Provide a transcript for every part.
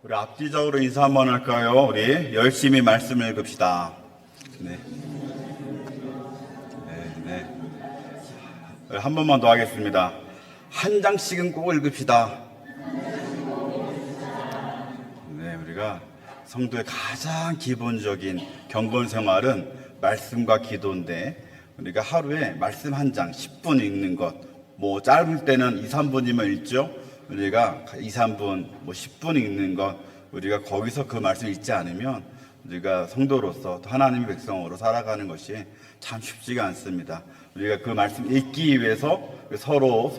우리 앞뒤적으로 인사 한번 할까요? 우리 열심히 말씀을 읽읍시다. 네. 한 번만 더 하겠습니다. 한 장씩은 꼭 읽읍시다. 네, 우리가 성도의 가장 기본적인 경건 생활은 말씀과 기도인데, 우리가 하루에 말씀 한 장 10분 읽는 것, 뭐 짧을 때는 2, 3분이면 읽죠. 우리가 2, 3분, 10분 읽는 것, 우리가 거기서 그 말씀 읽지 않으면 우리가 성도로서 또 하나님의 백성으로 살아가는 것이 참 쉽지가 않습니다. 우리가 그 말씀 읽기 위해서 서로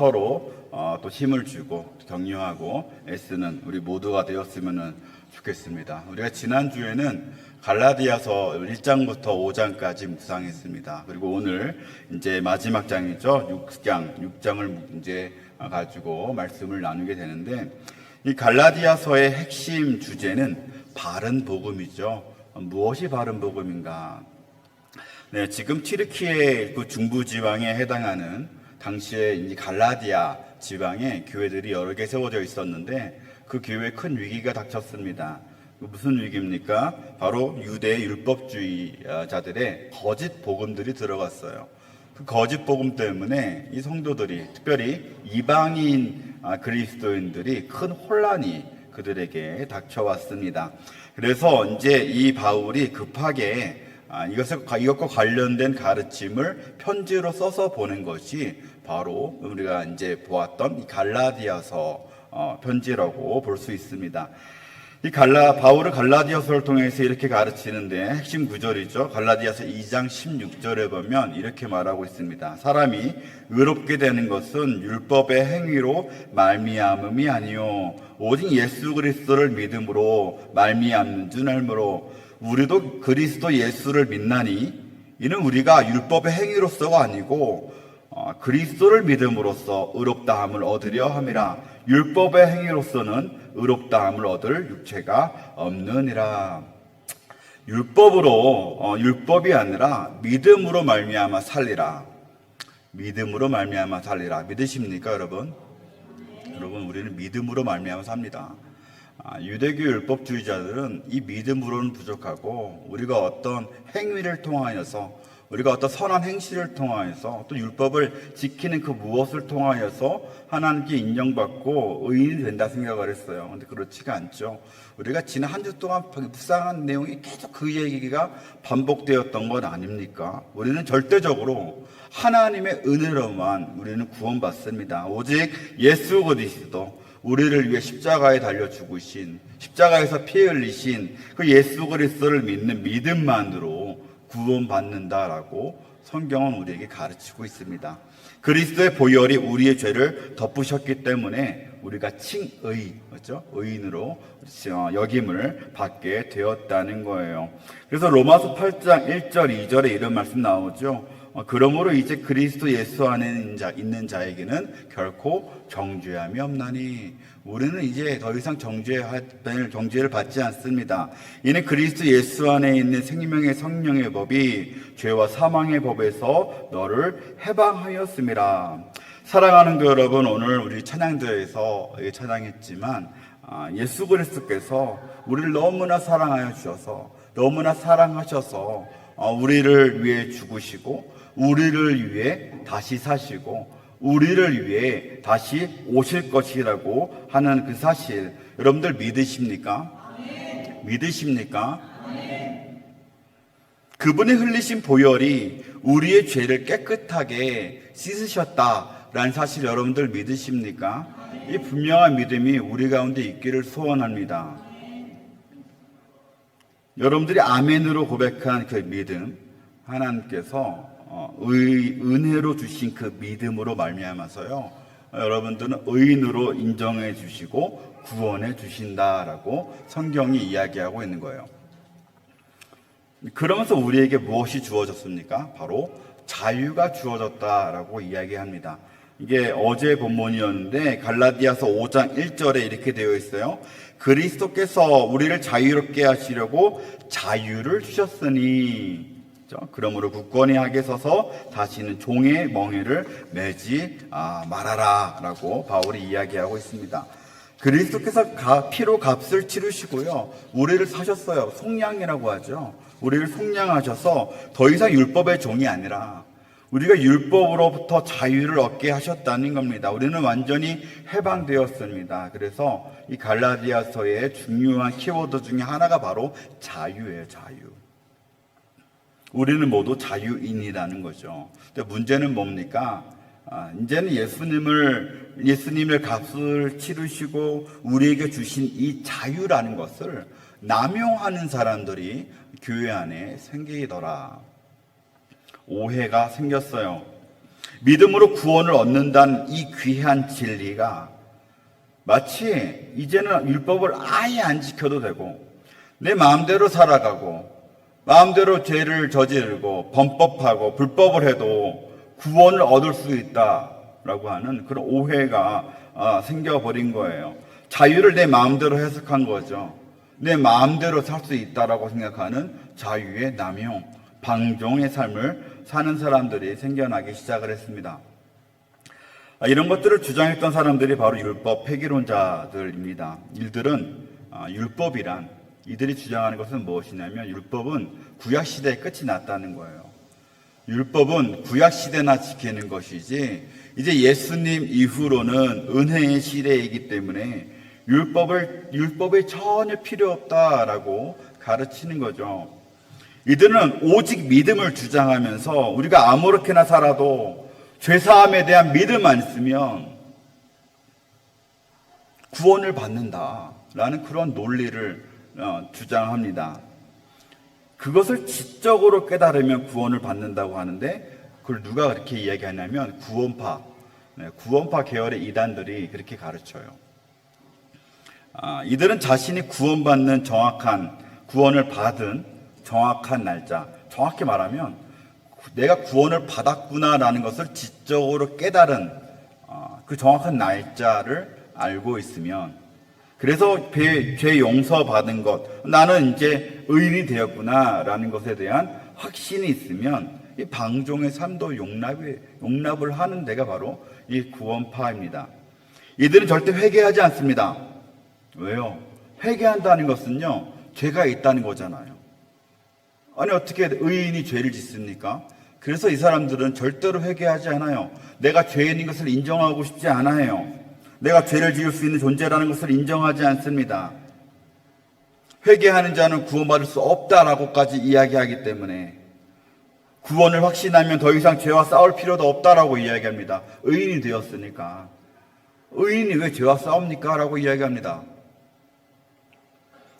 또 힘을 주고 격려하고 애쓰는 우리 모두가 되었으면 좋겠습니다. 우리가 지난주에는 갈라디아서 1장부터 5장까지 묵상했습니다. 그리고 오늘 이제 마지막 장이죠. 6장을 이제 가지고 말씀을 나누게 되는데, 이 갈라디아서의 핵심 주제는 바른 복음이죠. 무엇이 바른 복음인가? 네, 지금 튀르키예 그 중부 지방에 해당하는 당시에 이 갈라디아 지방에 교회들이 여러 개 세워져 있었는데, 그 교회에 큰 위기가 닥쳤습니다. 무슨 위기입니까? 바로 유대 율법주의자들의 거짓 복음들이 들어갔어요. 그 거짓 복음 때문에 이 성도들이, 특별히 이방인 그리스도인들이 큰 혼란이 그들에게 닥쳐왔습니다. 그래서 이제 이 바울이 급하게 이것과 관련된 가르침을 편지로 써서 보낸 것이 바로 우리가 이제 보았던 이 갈라디아서 편지라고 볼 수 있습니다. 바울은 갈라디아서를 통해서 이렇게 가르치는데 핵심 구절이죠. 갈라디아서 2장 16절에 보면 이렇게 말하고 있습니다. 사람이 의롭게 되는 것은 율법의 행위로 말미암음이 아니요 오직 예수 그리스도를 믿음으로 말미암는 줄 알므로 우리도 그리스도 예수를 믿나니 이는 우리가 율법의 행위로서가 아니고 그리스도를 믿음으로써 의롭다함을 얻으려 함이라. 율법의 행위로서는 의롭다함을 얻을 육체가 없느니라. 율법이 아니라 믿음으로 말미암아 살리라. 믿음으로 말미암아 살리라. 믿으십니까, 여러분? 여러분, 우리는 믿음으로 말미암아 삽니다. 유대교 율법주의자들은 이 믿음으로는 부족하고, 우리가 어떤 행위를 통하여서, 우리가 어떤 선한 행실을 통하여서, 또 율법을 지키는 그 무엇을 통하여서 하나님께 인정받고 의인이 된다 생각을 했어요. 그런데 그렇지가 않죠. 우리가 지난 한 주 동안 묵상한 내용이 계속 그 얘기가 반복되었던 건 아닙니까? 우리는 절대적으로 하나님의 은혜로만 우리는 구원받습니다. 오직 예수 그리스도, 우리를 위해 십자가에 달려 죽으신, 십자가에서 피 흘리신 그 예수 그리스도를 믿는 믿음만으로 구원받는다라고 성경은 우리에게 가르치고 있습니다. 그리스도의 보혈이 우리의 죄를 덮으셨기 때문에 우리가 그렇죠? 의인으로 여김을 받게 되었다는 거예요. 그래서 로마서 8장 1절 2절에 이런 말씀 나오죠. 그러므로 이제 그리스도 예수 안에 있는 자에게는 결코 정죄함이 없나니 우리는 이제 더 이상 정죄를 받지 않습니다. 이는 그리스도 예수 안에 있는 생명의 성령의 법이 죄와 사망의 법에서 너를 해방하였음이라. 사랑하는 그 여러분, 오늘 우리 찬양대에서 찬양했지만 예수 그리스도께서 우리를 너무나 사랑하여 주셔서, 너무나 사랑하셔서 우리를 위해 죽으시고 우리를 위해 다시 사시고 우리를 위해 다시 오실 것이라고 하는 그 사실, 여러분들 믿으십니까? 아멘. 믿으십니까? 아멘. 그분이 흘리신 보혈이 우리의 죄를 깨끗하게 씻으셨다라는 사실 여러분들 믿으십니까? 아멘. 이 분명한 믿음이 우리 가운데 있기를 소원합니다. 아멘. 여러분들이 아멘으로 고백한 그 믿음, 하나님께서 은혜로 주신 그 믿음으로 말미암아서요, 여러분들은 의인으로 인정해 주시고 구원해 주신다라고 성경이 이야기하고 있는 거예요. 그러면서 우리에게 무엇이 주어졌습니까? 바로 자유가 주어졌다라고 이야기합니다. 이게 어제 본문이었는데 갈라디아서 5장 1절에 이렇게 되어 있어요. 그리스도께서 우리를 자유롭게 하시려고 자유를 주셨으니, 그러므로 굳건히 하게 서서 다시는 종의 멍에를 매지 말아라 라고 바울이 이야기하고 있습니다. 그리스도께서 피로 값을 치르시고요. 우리를 사셨어요. 속량이라고 하죠. 우리를 속량하셔서 더 이상 율법의 종이 아니라 우리가 율법으로부터 자유를 얻게 하셨다는 겁니다. 우리는 완전히 해방되었습니다. 그래서 이 갈라디아서의 중요한 키워드 중에 하나가 바로 자유예요. 자유. 우리는 모두 자유인이라는 거죠. 근데 문제는 뭡니까? 이제는 예수님의 값을 치르시고 우리에게 주신 이 자유라는 것을 남용하는 사람들이 교회 안에 생기더라. 오해가 생겼어요. 믿음으로 구원을 얻는다는 이 귀한 진리가 마치 이제는 율법을 아예 안 지켜도 되고 내 마음대로 살아가고 마음대로 죄를 저지르고 범법하고 불법을 해도 구원을 얻을 수 있다라고 하는 그런 오해가 생겨버린 거예요. 자유를 내 마음대로 해석한 거죠. 내 마음대로 살 수 있다라고 생각하는 자유의 남용, 방종의 삶을 사는 사람들이 생겨나기 시작을 했습니다. 이런 것들을 주장했던 사람들이 바로 율법 폐기론자들입니다. 이들이 주장하는 것은 무엇이냐면 율법은 구약시대에 끝이 났다는 거예요. 율법은 구약시대나 지키는 것이지 이제 예수님 이후로는 은혜의 시대이기 때문에 율법이 전혀 필요 없다라고 가르치는 거죠. 이들은 오직 믿음을 주장하면서 우리가 아무렇게나 살아도 죄사함에 대한 믿음만 있으면 구원을 받는다라는 그런 논리를 주장합니다. 그것을 지적으로 깨달으면 구원을 받는다고 하는데 그걸 누가 그렇게 이야기하냐면 구원파 계열의 이단들이 그렇게 가르쳐요. 이들은 자신이 구원받는 구원을 받은 정확한 날짜, 정확히 말하면 내가 구원을 받았구나라는 것을 지적으로 깨달은 그 정확한 날짜를 알고 있으면, 그래서 죄 용서받은 것, 나는 이제 의인이 되었구나라는 것에 대한 확신이 있으면 이 방종의 삶도 용납을 하는 데가 바로 이 구원파입니다. 이들은 절대 회개하지 않습니다. 왜요? 회개한다는 것은요, 죄가 있다는 거잖아요. 아니, 어떻게 의인이 죄를 짓습니까? 그래서 이 사람들은 절대로 회개하지 않아요. 내가 죄인인 것을 인정하고 싶지 않아요. 내가 죄를 지을 수 있는 존재라는 것을 인정하지 않습니다. 회개하는 자는 구원받을 수 없다라고까지 이야기하기 때문에 구원을 확신하면 더 이상 죄와 싸울 필요도 없다라고 이야기합니다. 의인이 되었으니까. 의인이 왜 죄와 싸웁니까? 라고 이야기합니다.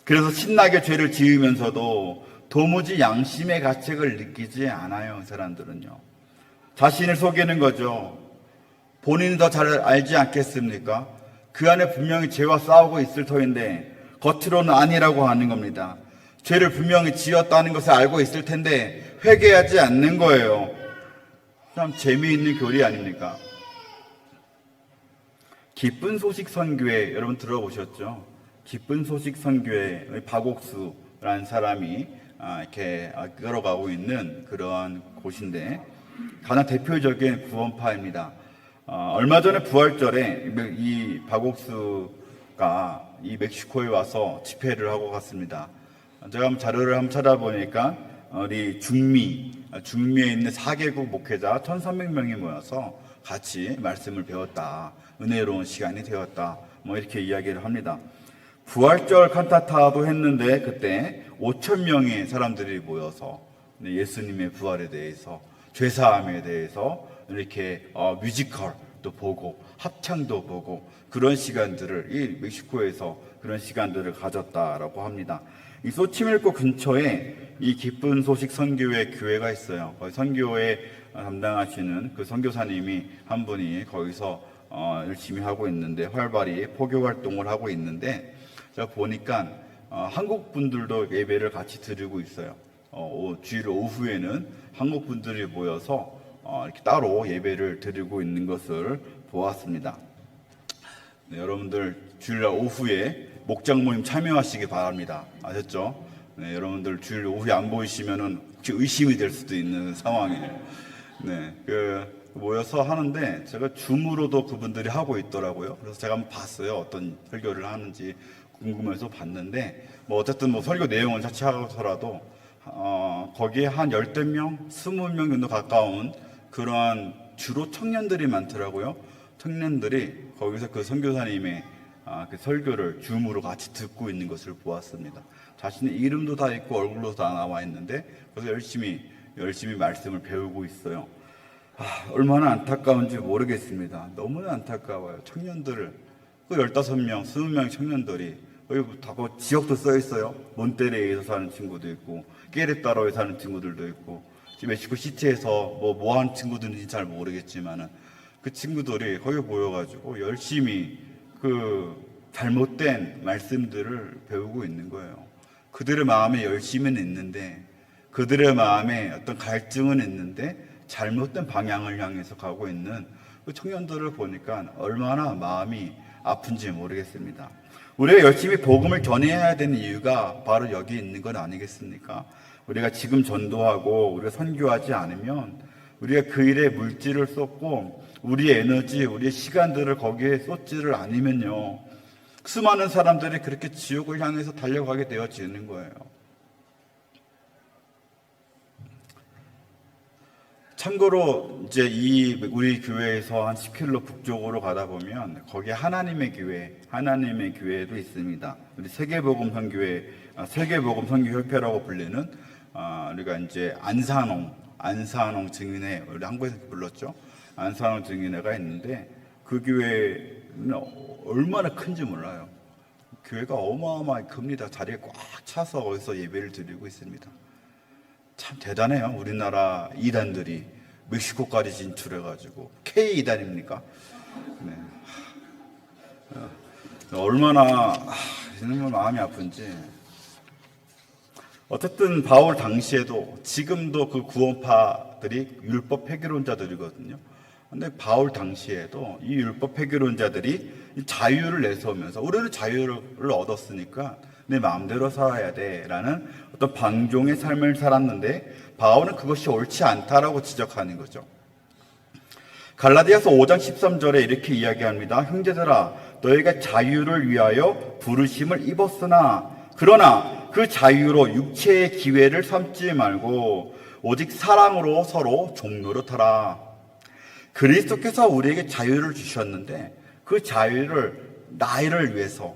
그래서 신나게 죄를 지으면서도 도무지 양심의 가책을 느끼지 않아요. 이 사람들은요. 자신을 속이는 거죠. 본인이 더 잘 알지 않겠습니까? 그 안에 분명히 죄와 싸우고 있을 터인데 겉으로는 아니라고 하는 겁니다. 죄를 분명히 지었다는 것을 알고 있을 텐데 회개하지 않는 거예요. 참 재미있는 교리 아닙니까? 기쁜 소식 선교회 여러분 들어보셨죠? 기쁜 소식 선교회 박옥수라는 사람이 이렇게 끌어가고 있는 그러한 곳인데 가장 대표적인 구원파입니다. 얼마 전에 부활절에 이 박옥수가 이 멕시코에 와서 집회를 하고 갔습니다. 제가 한번 자료를 한번 찾아보니까 우리 중미에 있는 4개국 목회자 1,300명이 모여서 같이 말씀을 배웠다. 은혜로운 시간이 되었다. 이렇게 이야기를 합니다. 부활절 칸타타도 했는데 그때 5,000명의 사람들이 모여서 예수님의 부활에 대해서 죄사함에 대해서 이렇게 뮤지컬도 보고 합창도 보고 그런 시간들을 이 멕시코에서 그런 시간들을 가졌다라고 합니다. 이 소치밀코 근처에 이 기쁜 소식 선교회 교회가 있어요. 선교회 담당하시는 그 선교사님이 한 분이 거기서 열심히 하고 있는데 활발히 포교 활동을 하고 있는데 제가 보니까 한국 분들도 예배를 같이 드리고 있어요. 주일 오후에는 한국 분들이 모여서 이렇게 따로 예배를 드리고 있는 것을 보았습니다. 네, 여러분들 주일날 오후에 목장 모임 참여하시기 바랍니다. 아셨죠? 네, 여러분들 주일 오후에 안 보이시면은 혹시 의심이 될 수도 있는 상황이에요. 네, 모여서 하는데 제가 줌으로도 그분들이 하고 있더라고요. 그래서 제가 한번 봤어요. 어떤 설교를 하는지 궁금해서 봤는데 뭐 어쨌든 뭐 설교 내용을 자체하더라도 거기에 한 10명, 20명 정도 가까운 그러한 주로 청년들이 많더라고요. 청년들이 거기서 그 선교사님의 그 설교를 줌으로 같이 듣고 있는 것을 보았습니다. 자신의 이름도 다 있고 얼굴도 다 나와 있는데 그래서 열심히 말씀을 배우고 있어요. 얼마나 안타까운지 모르겠습니다. 너무나 안타까워요. 청년들을 그 15명, 20명 청년들이 여기 다 그 지역도 써 있어요. 몬테레이에서 사는 친구도 있고 깨레따로에 사는 친구들도 있고 지금 멕시코 시티에서 뭐 하는 친구들인지 잘 모르겠지만은 그 친구들이 거기 모여가지고 열심히 그 잘못된 말씀들을 배우고 있는 거예요. 그들의 마음에 열심은 있는데 그들의 마음에 어떤 갈증은 있는데 잘못된 방향을 향해서 가고 있는 그 청년들을 보니까 얼마나 마음이 아픈지 모르겠습니다. 우리가 열심히 복음을 전해야 되는 이유가 바로 여기 있는 건 아니겠습니까? 우리가 지금 전도하고 우리가 선교하지 않으면 우리가 그 일에 물질을 쏟고 우리의 에너지, 우리의 시간들을 거기에 쏟지를 않으면요, 수많은 사람들이 그렇게 지옥을 향해서 달려가게 되어지는 거예요. 참고로 이제 우리 교회에서 한 10km 북쪽으로 가다 보면 거기에 하나님의 교회도 있습니다. 우리 세계복음 선교협회라고 불리는 우리가 이제 안산홍 증인회, 우리 한국에서 불렀죠. 안산홍 증인회가 있는데 그 교회는 얼마나 큰지 몰라요. 교회가 어마어마하게 큽니다. 자리에 꽉 차서 거기서 예배를 드리고 있습니다. 참 대단해요. 우리나라 이단들이 멕시코까지 진출해가지고 K 이단입니까? 네. 얼마나 정말 마음이 아픈지. 어쨌든 바울 당시에도 지금도 그 구원파들이 율법 폐기론자들이거든요. 근데 바울 당시에도 이 율법 폐기론자들이 자유를 내세우면서 우리는 자유를 얻었으니까 내 마음대로 살아야 돼라는 어떤 방종의 삶을 살았는데 바울은 그것이 옳지 않다라고 지적하는 거죠. 갈라디아서 5장 13절에 이렇게 이야기합니다. 형제들아, 너희가 자유를 위하여 부르심을 입었으나 그러나 그 자유로 육체의 기회를 삼지 말고 오직 사랑으로 서로 종노릇하라. 그리스도께서 우리에게 자유를 주셨는데 그 자유를 나를 위해서,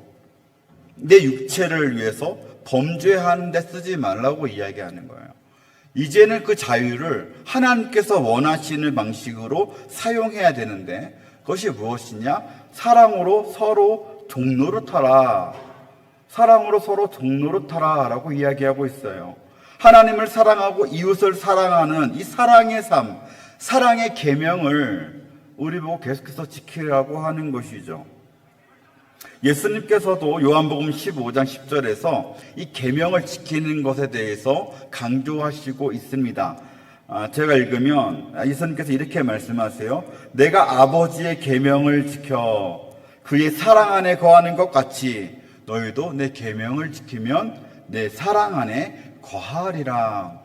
내 육체를 위해서 범죄하는 데 쓰지 말라고 이야기하는 거예요. 이제는 그 자유를 하나님께서 원하시는 방식으로 사용해야 되는데 그것이 무엇이냐? 사랑으로 서로 종노릇하라. 사랑으로 서로 종노릇하라 라고 이야기하고 있어요. 하나님을 사랑하고 이웃을 사랑하는 이 사랑의 삶, 사랑의 계명을 우리 보고 계속해서 지키라고 하는 것이죠. 예수님께서도 요한복음 15장 10절에서 이 계명을 지키는 것에 대해서 강조하시고 있습니다. 제가 읽으면 예수님께서 이렇게 말씀하세요. 내가 아버지의 계명을 지켜 그의 사랑 안에 거하는 것 같이 너희도 내 계명을 지키면 내 사랑 안에 거하리라.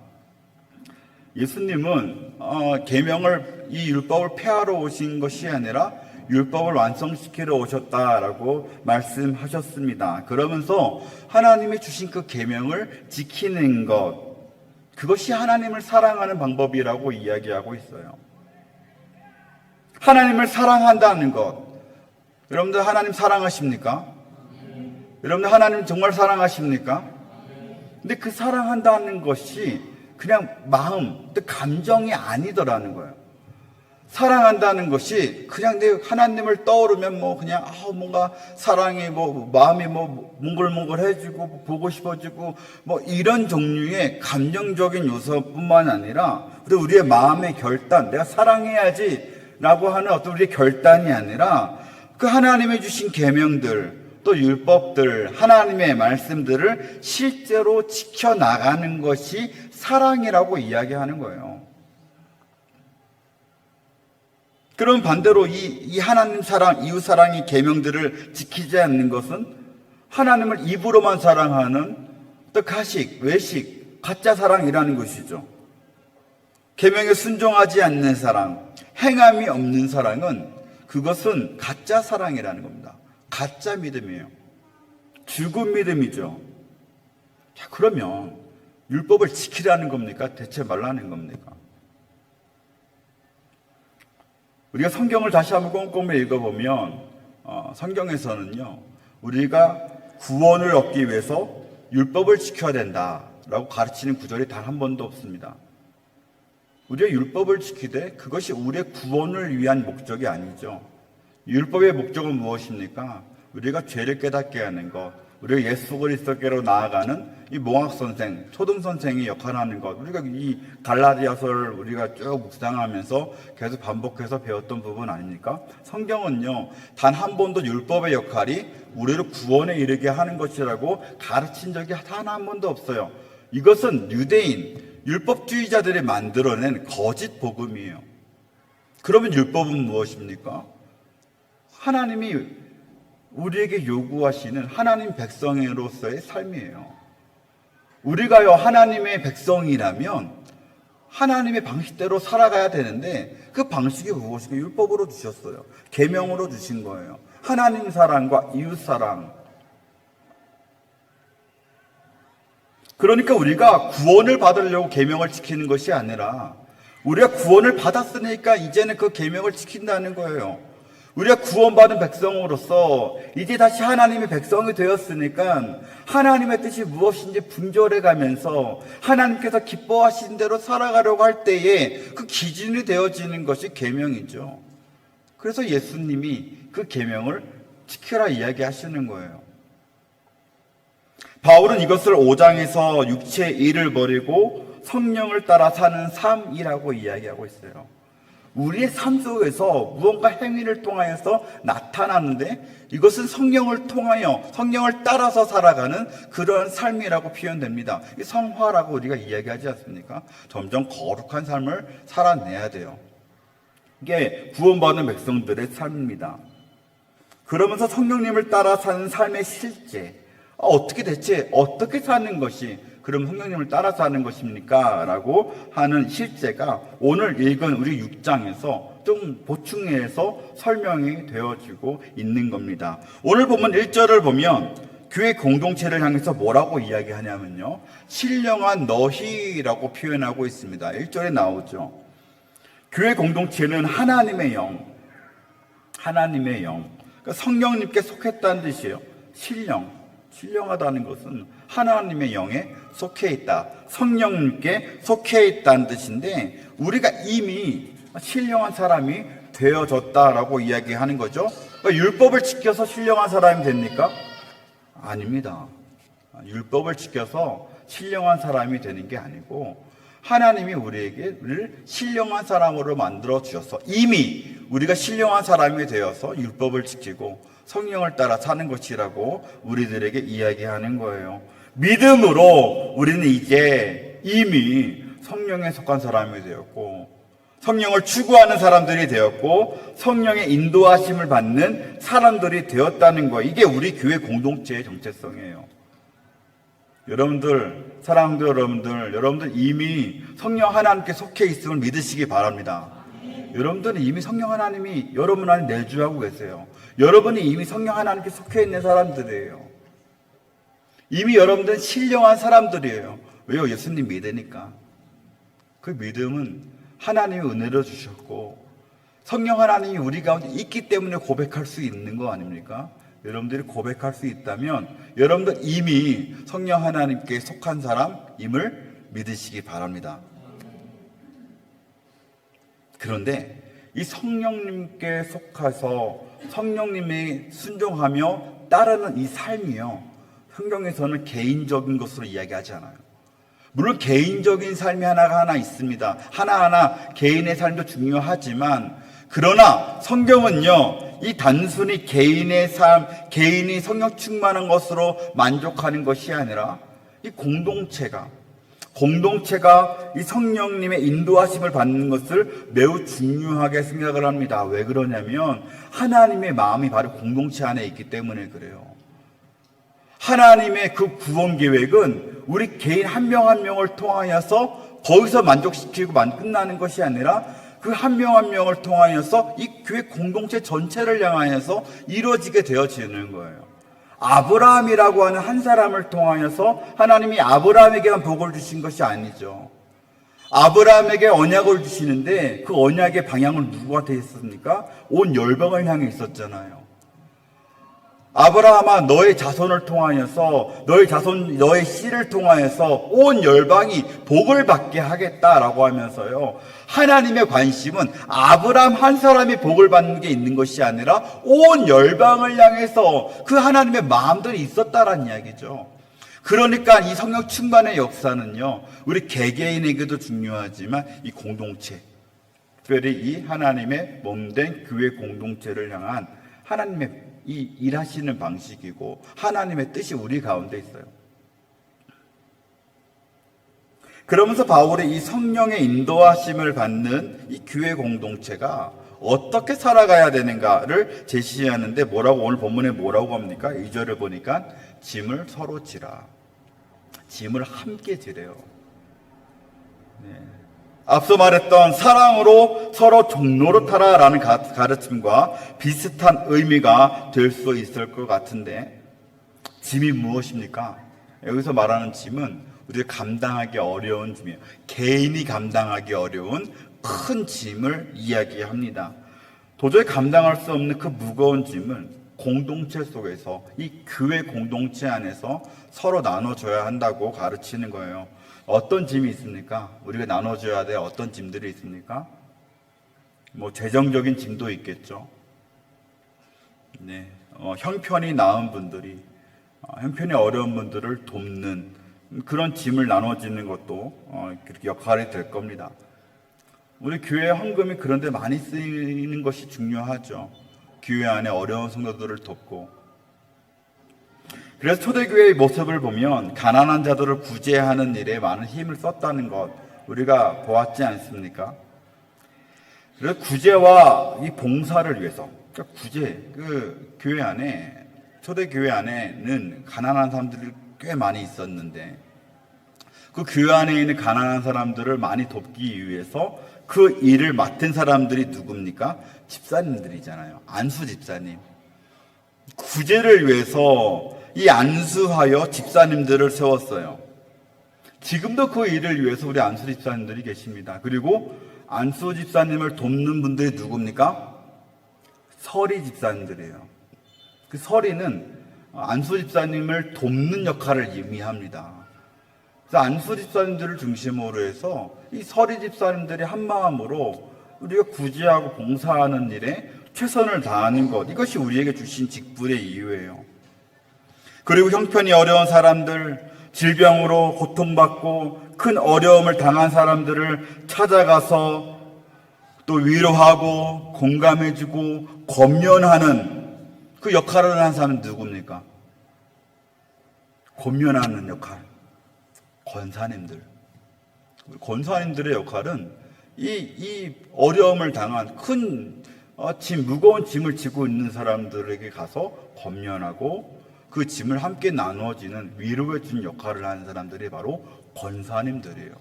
예수님은 계명을, 이 율법을 폐하러 오신 것이 아니라 율법을 완성시키러 오셨다라고 말씀하셨습니다. 그러면서 하나님이 주신 그 계명을 지키는 것, 그것이 하나님을 사랑하는 방법이라고 이야기하고 있어요. 하나님을 사랑한다는 것, 여러분들 하나님 사랑하십니까? 여러분들 하나님 정말 사랑하십니까? 근데 그 사랑한다는 것이 그냥 마음, 감정이 아니더라는 거예요. 사랑한다는 것이 그냥 내 하나님을 떠오르면 그냥 뭔가 사랑이 마음이 몽글몽글해지고 보고 싶어지고 이런 종류의 감정적인 요소뿐만 아니라 우리의 마음의 결단, 내가 사랑해야지라고 하는 어떤 우리의 결단이 아니라 그 하나님이 주신 계명들, 또 율법들, 하나님의 말씀들을 실제로 지켜나가는 것이 사랑이라고 이야기하는 거예요. 그럼 반대로 이 하나님 사랑, 이웃 사랑의 계명들을 지키지 않는 것은 하나님을 입으로만 사랑하는 또 가식, 외식, 가짜 사랑이라는 것이죠. 계명에 순종하지 않는 사랑, 행함이 없는 사랑은 그것은 가짜 사랑이라는 겁니다. 가짜 믿음이에요. 죽은 믿음이죠. 자, 그러면 율법을 지키라는 겁니까? 대체 말라는 겁니까? 우리가 성경을 다시 한번 꼼꼼히 읽어보면 성경에서는요, 우리가 구원을 얻기 위해서 율법을 지켜야 된다라고 가르치는 구절이 단 한 번도 없습니다. 우리가 율법을 지키되 그것이 우리의 구원을 위한 목적이 아니죠. 율법의 목적은 무엇입니까? 우리가 죄를 깨닫게 하는 것, 우리가 예수 그리스도께로 나아가는 이 몽학 선생, 초등 선생이 역할을 하는 것, 우리가 이 갈라디아서를 우리가 쭉 묵상하면서 계속 반복해서 배웠던 부분 아닙니까? 성경은요, 단 한 번도 율법의 역할이 우리를 구원에 이르게 하는 것이라고 가르친 적이 단 한 번도 없어요. 이것은 유대인, 율법주의자들이 만들어낸 거짓 복음이에요. 그러면 율법은 무엇입니까? 하나님이 우리에게 요구하시는 하나님 백성으로서의 삶이에요. 우리가요, 하나님의 백성이라면 하나님의 방식대로 살아가야 되는데 그 방식이 무엇인가? 율법으로 주셨어요. 계명으로 주신 거예요. 하나님 사랑과 이웃 사랑. 그러니까 우리가 구원을 받으려고 계명을 지키는 것이 아니라 우리가 구원을 받았으니까 이제는 그 계명을 지킨다는 거예요. 우리가 구원받은 백성으로서 이제 다시 하나님의 백성이 되었으니까 하나님의 뜻이 무엇인지 분별해 가면서 하나님께서 기뻐하신 대로 살아가려고 할 때에 그 기준이 되어지는 것이 계명이죠. 그래서 예수님이 그 계명을 지키라 이야기하시는 거예요. 바울은 이것을 5장에서 육체의 일을 버리고 성령을 따라 사는 삶이라고 이야기하고 있어요. 우리의 삶 속에서 무언가 행위를 통하여서 나타나는데 이것은 성령을 통하여 성령을 따라서 살아가는 그런 삶이라고 표현됩니다. 성화라고 우리가 이야기하지 않습니까? 점점 거룩한 삶을 살아내야 돼요. 이게 구원받은 백성들의 삶입니다. 그러면서 성령님을 따라 사는 삶의 실제, 대체 어떻게 사는 것이 그럼 성령님을 따라 사는 것입니까? 라고 하는 실제가 오늘 읽은 우리 6장에서 좀 보충해서 설명이 되어지고 있는 겁니다. 오늘 보면 1절을 보면 교회 공동체를 향해서 뭐라고 이야기하냐면요, 신령한 너희라고 표현하고 있습니다. 1절에 나오죠. 교회 공동체는 하나님의 영, 그러니까 성령님께 속했다는 뜻이에요. 신령하다는 것은 하나님의 영에 속해 있다, 성령님께 속해 있다는 뜻인데 우리가 이미 신령한 사람이 되어졌다라고 이야기하는 거죠. 그러니까 율법을 지켜서 신령한 사람이 됩니까? 아닙니다. 율법을 지켜서 신령한 사람이 되는 게 아니고 하나님이 우리를 신령한 사람으로 만들어 주셔서 이미 우리가 신령한 사람이 되어서 율법을 지키고 성령을 따라 사는 것이라고 우리들에게 이야기하는 거예요. 믿음으로 우리는 이제 이미 성령에 속한 사람이 되었고 성령을 추구하는 사람들이 되었고 성령의 인도하심을 받는 사람들이 되었다는 거예요. 이게 우리 교회 공동체의 정체성이에요. 여러분들, 사랑하는 여러분들 이미 성령 하나님께 속해 있음을 믿으시기 바랍니다. 여러분들은 이미 성령 하나님이 여러분 안에 내주하고 계세요. 여러분이 이미 성령 하나님께 속해 있는 사람들이에요. 이미 여러분들은 신령한 사람들이에요. 왜요? 예수님 믿으니까. 그 믿음은 하나님이 은혜로 주셨고 성령 하나님이 우리 가운데 있기 때문에 고백할 수 있는 거 아닙니까? 여러분들이 고백할 수 있다면 여러분들 이미 성령 하나님께 속한 사람임을 믿으시기 바랍니다. 그런데 이 성령님께 속해서 성령님에 순종하며 따르는 이 삶이요, 성경에서는 개인적인 것으로 이야기하지 않아요. 물론 개인적인 삶이 하나 있습니다. 하나하나 개인의 삶도 중요하지만 그러나 성경은요, 이 단순히 개인의 삶, 개인이 성령 충만한 것으로 만족하는 것이 아니라 이 공동체가 이 성령님의 인도하심을 받는 것을 매우 중요하게 생각을 합니다. 왜 그러냐면 하나님의 마음이 바로 공동체 안에 있기 때문에 그래요. 하나님의 그 구원 계획은 우리 개인 한 명 한 명을 통하여서 거기서 만족시키고 끝나는 것이 아니라 그 한 명 한 명을 통하여서 이 교회 공동체 전체를 향하여서 이루어지게 되어지는 거예요. 아브라함이라고 하는 한 사람을 통하여서 하나님이 아브라함에게만 복을 주신 것이 아니죠. 아브라함에게 언약을 주시는데 그 언약의 방향은 누구한테 있었습니까? 온 열방을 향해 있었잖아요. 아브라함아, 너의 자손을 통하여서 너의 씨를 통하여서 온 열방이 복을 받게 하겠다라고 하면서요, 하나님의 관심은 아브라함 한 사람이 복을 받는 게 있는 것이 아니라 온 열방을 향해서 그 하나님의 마음들이 있었다라는 이야기죠. 그러니까 이 성령 충만의 역사는요, 우리 개개인에게도 중요하지만 이 공동체, 특별히 이 하나님의 몸된 교회 공동체를 향한 하나님의 이 일하시는 방식이고 하나님의 뜻이 우리 가운데 있어요. 그러면서 바울이 이 성령의 인도하심을 받는 이 교회 공동체가 어떻게 살아가야 되는가를 제시하는데 오늘 본문에 뭐라고 합니까? 2절을 보니까 짐을 서로 지라. 짐을 함께 지래요. 네. 앞서 말했던 사랑으로 서로 종로로 타라라는 가르침과 비슷한 의미가 될 수 있을 것 같은데, 짐이 무엇입니까? 여기서 말하는 짐은 우리가 감당하기 어려운 짐이에요. 개인이 감당하기 어려운 큰 짐을 이야기합니다. 도저히 감당할 수 없는 그 무거운 짐을 공동체 속에서, 이 교회 공동체 안에서 서로 나눠줘야 한다고 가르치는 거예요. 어떤 짐이 있습니까? 우리가 나눠줘야 될 어떤 짐들이 있습니까? 재정적인 짐도 있겠죠. 네, 형편이 나은 분들이, 형편이 어려운 분들을 돕는 그런 짐을 나눠주는 것도 그렇게 역할이 될 겁니다. 우리 교회 헌금이 그런데 많이 쓰이는 것이 중요하죠. 교회 안에 어려운 성도들을 돕고. 그래서 초대교회의 모습을 보면 가난한 자들을 구제하는 일에 많은 힘을 썼다는 것 우리가 보았지 않습니까? 그래서 구제와 이 봉사를 위해서, 그러니까 교회 안에, 초대교회 안에는 가난한 사람들이 꽤 많이 있었는데 그 교회 안에 있는 가난한 사람들을 많이 돕기 위해서 그 일을 맡은 사람들이 누굽니까? 집사님들이잖아요. 안수 집사님. 구제를 위해서 이 안수하여 집사님들을 세웠어요. 지금도 그 일을 위해서 우리 안수 집사님들이 계십니다. 그리고 안수 집사님을 돕는 분들이 누굽니까? 서리 집사님들이에요. 그 서리는 안수 집사님을 돕는 역할을 의미합니다. 그래서 안수 집사님들을 중심으로 해서 이 서리 집사님들이 한 마음으로 우리가 구제하고 봉사하는 일에 최선을 다하는 것, 이것이 우리에게 주신 직분의 이유예요. 그리고 형편이 어려운 사람들, 질병으로 고통받고 큰 어려움을 당한 사람들을 찾아가서 또 위로하고 공감해주고 권면하는 그 역할을 하는 사람은 누굽니까? 권면하는 역할. 권사님들. 권사님들의 역할은 이 어려움을 당한 큰 무거운 짐을 지고 있는 사람들에게 가서 권면하고 그 짐을 함께 나누어지는, 위로해 주는 역할을 하는 사람들이 바로 권사님들이에요.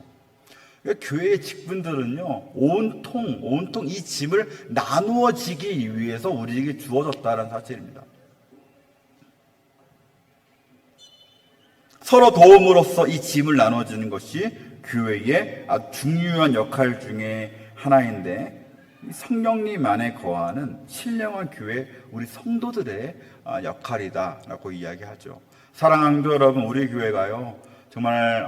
그러니까 교회의 직분들은요, 온통 이 짐을 나누어지기 위해서 우리에게 주어졌다는 사실입니다. 서로 도움으로써 이 짐을 나눠주는 것이 교회의 아주 중요한 역할 중에 하나인데, 성령님 안에 거하는 신령한 교회, 우리 성도들의 역할이다라고 이야기하죠. 사랑하는 성도 여러분, 우리 교회가요, 정말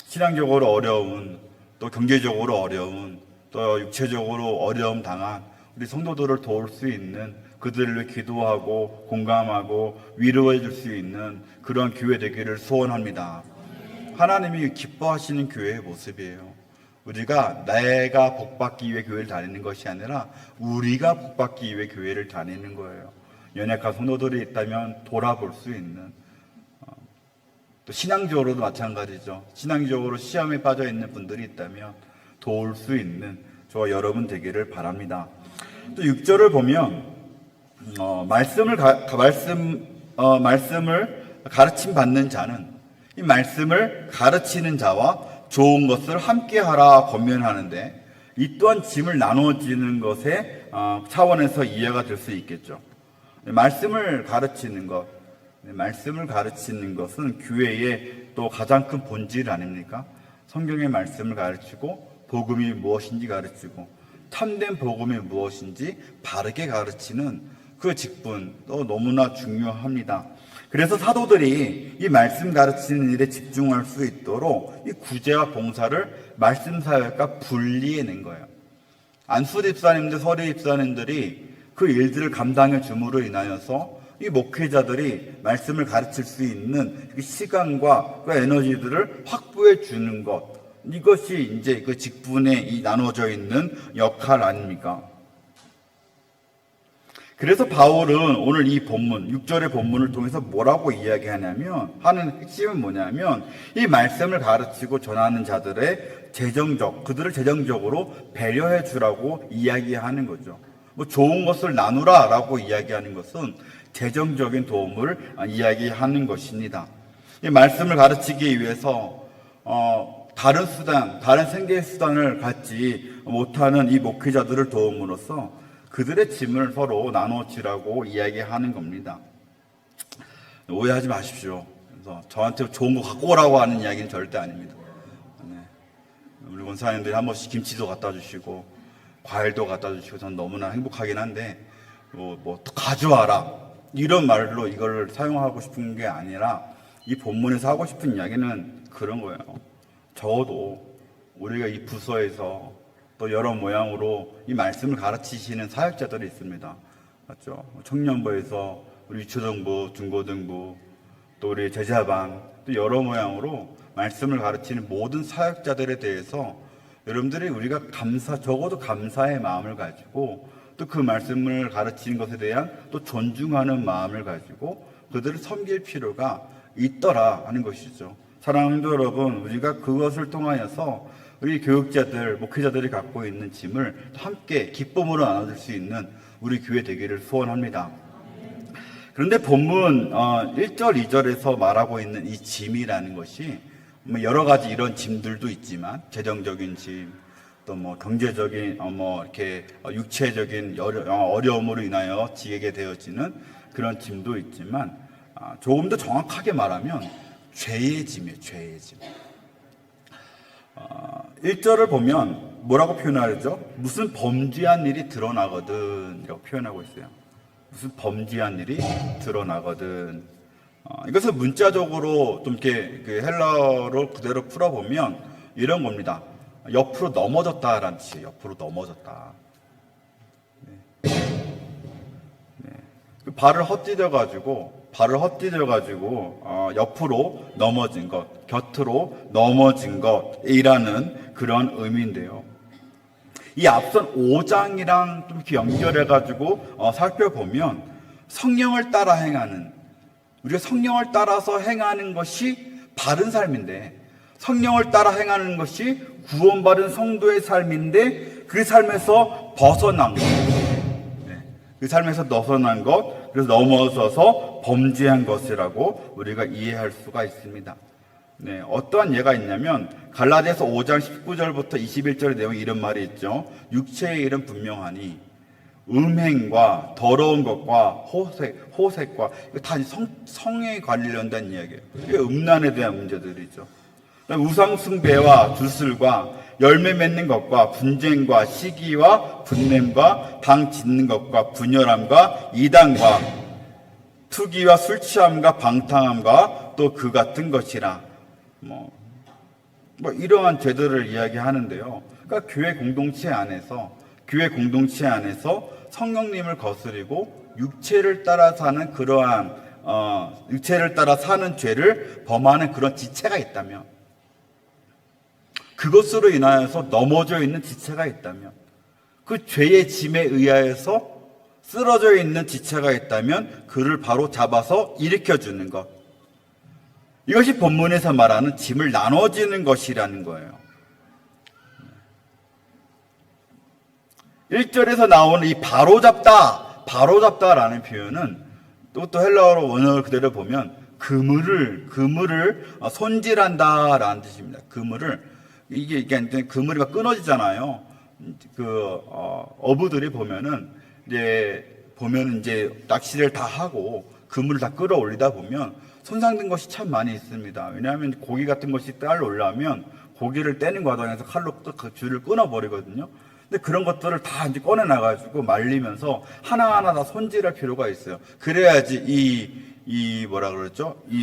신앙적으로 어려운, 또 경제적으로 어려운, 또 육체적으로 어려움 당한 우리 성도들을 도울 수 있는, 그들을 위해 기도하고 공감하고 위로해 줄 수 있는 그런 교회 되기를 소원합니다. 하나님이 기뻐하시는 교회의 모습이에요. 우리가 내가 복받기 위해 교회를 다니는 것이 아니라 우리가 복받기 위해 교회를 다니는 거예요. 연약한 성도들이 있다면 돌아볼 수 있는, 또 신앙적으로도 마찬가지죠. 신앙적으로 시험에 빠져 있는 분들이 있다면 도울 수 있는 저와 여러분 되기를 바랍니다. 또 6절을 보면 말씀을 가르침 받는 자는 이 말씀을 가르치는 자와 좋은 것을 함께 하라 권면하는데, 이 또한 짐을 나눠지는 것의 차원에서 이해가 될 수 있겠죠. 말씀을 가르치는 것, 말씀을 가르치는 것은 교회의 또 가장 큰 본질 아닙니까? 성경의 말씀을 가르치고 복음이 무엇인지 가르치고 참된 복음이 무엇인지 바르게 가르치는 그 직분도 너무나 중요합니다. 그래서 사도들이 이 말씀 가르치는 일에 집중할 수 있도록 이 구제와 봉사를 말씀 사역과 분리해낸 거예요. 안수 집사님들, 서리 집사님들이 그 일들을 감당해 줌으로 인하여서 이 목회자들이 말씀을 가르칠 수 있는 시간과 그 에너지들을 확보해 주는 것, 이것이 이제 그 직분에 이 나눠져 있는 역할 아닙니까? 그래서 바울은 오늘 이 본문, 6절의 본문을 통해서 뭐라고 이야기하냐면, 하는 핵심은 뭐냐면, 이 말씀을 가르치고 전하는 자들의 그들을 재정적으로 배려해 주라고 이야기하는 거죠. 뭐 좋은 것을 나누라라고 이야기하는 것은 재정적인 도움을 이야기하는 것입니다. 이 말씀을 가르치기 위해서 다른 생계 수단을 갖지 못하는 이 목회자들을 도움으로써 그들의 짐을 서로 나눠지라고 이야기하는 겁니다. 오해하지 마십시오. 그래서 저한테 좋은 거 갖고 오라고 하는 이야기는 절대 아닙니다. 네. 우리 권사님들이 한 번씩 김치도 갖다 주시고 과일도 갖다 주시고 저는 너무나 행복하긴 한데 뭐 가져와라 이런 말로 이걸 사용하고 싶은 게 아니라 이 본문에서 하고 싶은 이야기는 그런 거예요. 적어도 우리가 이 부서에서 또 여러 모양으로 이 말씀을 가르치시는 사역자들이 있습니다. 맞죠? 청년부에서 우리 유초등부, 중고등부, 또 우리 제자반, 또 여러 모양으로 말씀을 가르치는 모든 사역자들에 대해서 여러분들이 우리가 적어도 감사의 마음을 가지고 또 그 말씀을 가르치는 것에 대한 또 존중하는 마음을 가지고 그들을 섬길 필요가 있더라 하는 것이죠. 사랑하는 성도 여러분, 우리가 그것을 통하여서 우리 교육자들, 목회자들이 갖고 있는 짐을 함께 기쁨으로 나눠줄 수 있는 우리 교회 되기를 소원합니다. 그런데 본문 1절, 2절에서 말하고 있는 이 짐이라는 것이 여러 가지 이런 짐들도 있지만 재정적인 짐, 또 경제적인 이렇게 육체적인 어려움으로 인하여 지게 되어지는 그런 짐도 있지만 조금 더 정확하게 말하면 죄의 짐이에요. 죄의 짐. 1절을 보면 뭐라고 표현하죠? 무슨 범죄한 일이 드러나거든 이라고 표현하고 있어요. 무슨 범죄한 일이 드러나거든. 이것을 문자적으로 좀 이렇게 헬라어로 그대로 풀어보면 이런 겁니다. 옆으로 넘어졌다라는 뜻이에요. 옆으로 넘어졌다. 네. 발을 헛디뎌가지고 옆으로 넘어진 것, 곁으로 넘어진 것이라는 그런 의미인데요. 이 앞선 5장이랑 좀 이렇게 연결해가지고 살펴보면 성령을 따라 행하는, 우리가 성령을 따라서 행하는 것이 바른 삶인데, 성령을 따라 행하는 것이 구원받은 성도의 삶인데 그 삶에서 벗어난 것, 그 삶에서 벗어난 것, 그래서 넘어서서 범죄한 것이라고 우리가 이해할 수가 있습니다. 네, 어떠한 예가 있냐면 갈라디아서 5장 19절부터 21절의 내용에 이런 말이 있죠. 육체의 일은 분명하니 음행과 더러운 것과 호색과 이거 다 성에 관련된 이야기예요. 이게 음란에 대한 문제들이죠. 우상 숭배와 주술과 열매 맺는 것과 분쟁과 시기와 분냄과 당 짓는 것과 분열함과 이단과 투기와 술 취함과 방탕함과 또 그 같은 것이라 이러한 죄들을 이야기하는데요. 그러니까 교회 공동체 안에서 성령님을 거스리고 육체를 따라 사는 죄를 범하는 그런 지체가 있다면, 그것으로 인하여서 넘어져 있는 지체가 있다면, 그 죄의 짐에 의하여서 쓰러져 있는 지체가 있다면 그를 바로 잡아서 일으켜주는 것, 이것이 본문에서 말하는 짐을 나눠지는 것이라는 거예요. 1절에서 나오는 이 바로잡다라는 표현은 또 헬라어로 원어를 그대로 보면 그물을 손질한다라는 뜻입니다. 그물이 막 끊어지잖아요. 어부들이 보면은 이제 낚시를 다 하고 그물을 다 끌어올리다 보면 손상된 것이 참 많이 있습니다. 왜냐하면 고기 같은 것이 딸 올라오면 고기를 떼는 과정에서 칼로 그 줄을 끊어버리거든요. 근데 그런 것들을 다 이제 꺼내놔가지고 말리면서 하나하나 다 손질할 필요가 있어요. 그래야지 이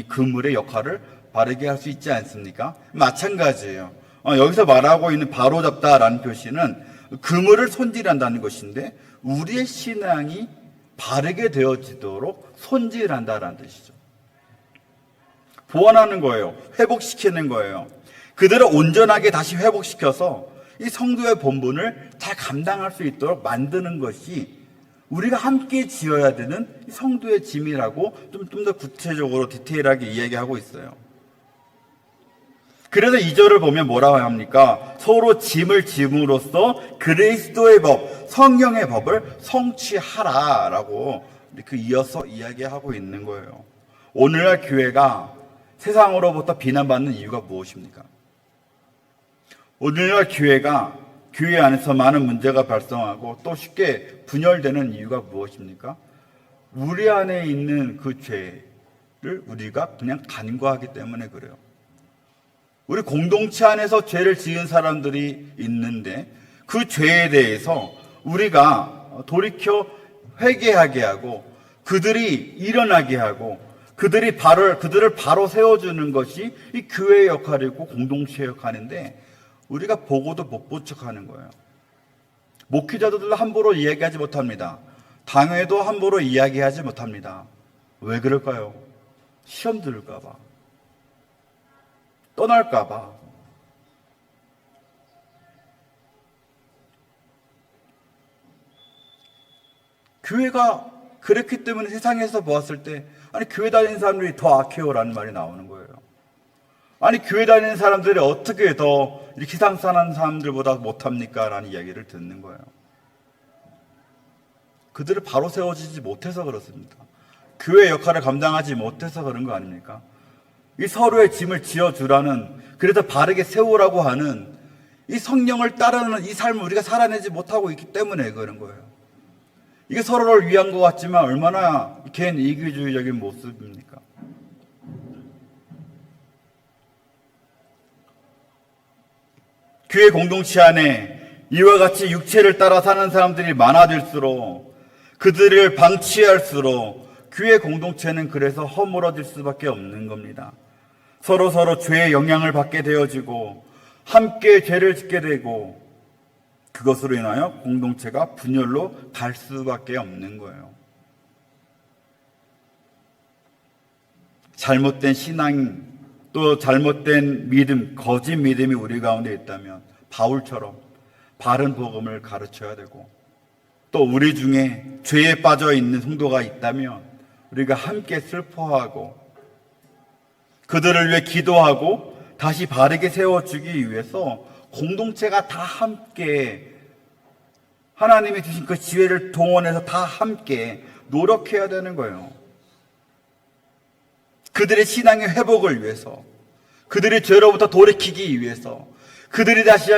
그물의 역할을 바르게 할 수 있지 않습니까? 마찬가지예요. 여기서 말하고 있는 바로잡다라는 표시는 그물을 손질한다는 것인데 우리의 신앙이 바르게 되어지도록 손질한다라는 뜻이죠. 보완하는 거예요. 회복시키는 거예요. 그들을 온전하게 다시 회복시켜서 이 성도의 본분을 잘 감당할 수 있도록 만드는 것이 우리가 함께 지어야 되는 성도의 짐이라고 좀 더 구체적으로 디테일하게 이야기하고 있어요. 그래서 2절을 보면 뭐라고 합니까? 서로 짐을 짐으로써 그리스도의 법, 성령의 법을 성취하라라고 이렇게 이어서 이야기하고 있는 거예요. 오늘날 교회가 세상으로부터 비난받는 이유가 무엇입니까? 오늘날 교회가 교회 안에서 많은 문제가 발생하고 또 쉽게 분열되는 이유가 무엇입니까? 우리 안에 있는 그 죄를 우리가 그냥 간과하기 때문에 그래요. 우리 공동체 안에서 죄를 지은 사람들이 있는데 그 죄에 대해서 우리가 돌이켜 회개하게 하고 그들이 일어나게 하고 그들을 바로 세워주는 것이 이 교회의 역할이고 공동체의 역할인데 우리가 보고도 못 본 척하는 거예요. 목회자들도 함부로 이야기하지 못합니다. 당회도 함부로 이야기하지 못합니다. 왜 그럴까요? 시험 들을까 봐. 떠날까 봐. 교회가 그렇기 때문에 세상에서 보았을 때 아니 교회 다니는 사람들이 더 악해요라는 말이 나오는 거예요. 아니 교회 다니는 사람들이 어떻게 더 이렇게 세상 사는 사람들보다 못합니까? 라는 이야기를 듣는 거예요. 그들을 바로 세워지지 못해서 그렇습니다. 교회의 역할을 감당하지 못해서 그런 거 아닙니까? 이 서로의 짐을 지어주라는, 그래서 바르게 세우라고 하는 이 성령을 따르는 이 삶을 우리가 살아내지 못하고 있기 때문에 그런 거예요. 이게 서로를 위한 것 같지만 얼마나 개인 이기주의적인 모습입니까? 교회 공동체 안에 이와 같이 육체를 따라 사는 사람들이 많아질수록 그들을 방치할수록 교회 공동체는 그래서 허물어질 수밖에 없는 겁니다. 서로 죄의 영향을 받게 되어지고 함께 죄를 짓게 되고 그것으로 인하여 공동체가 분열로 갈 수밖에 없는 거예요. 잘못된 신앙, 또 잘못된 믿음, 거짓 믿음이 우리 가운데 있다면 바울처럼 바른 복음을 가르쳐야 되고, 또 우리 중에 죄에 빠져 있는 성도가 있다면 우리가 함께 슬퍼하고 그들을 위해 기도하고 다시 바르게 세워주기 위해서 공동체가 다 함께 하나님이 주신 그 지혜를 동원해서 다 함께 노력해야 되는 거예요. 그들의 신앙의 회복을 위해서, 그들의 죄로부터 돌이키기 위해서, 그들이 다시